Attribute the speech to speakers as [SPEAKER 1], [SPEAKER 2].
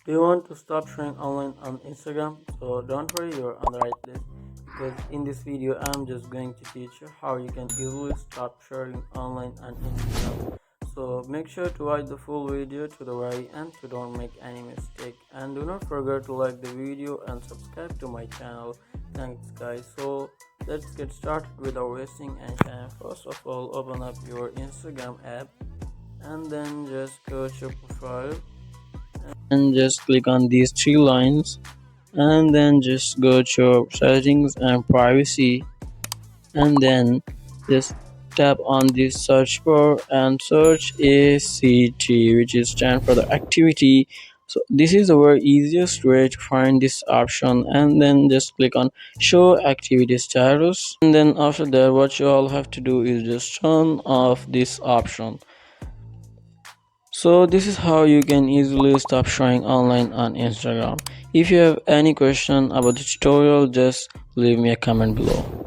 [SPEAKER 1] Do you want to stop showing online on Instagram? So don't worry, you're on the right place because in this video I'm just going to teach you how you can easily stop sharing online on Instagram. So make sure to watch the full video to the very end to don't make any mistake, and do not forget to like the video and subscribe to my channel. Thanks guys. So let's get started without wasting any time. First of all, open up your Instagram app and then just go to your profile and just click on these three lines, and then just go to your settings and privacy, and then just tap on this search bar and search ACT, which is stand for the activity. So this is the very easiest way to find this option, and then just click on show activity status, and then after that what you all have to do is just turn off this option. So this is how you can easily stop showing online on Instagram. If you have any question about the tutorial, just leave me a comment below.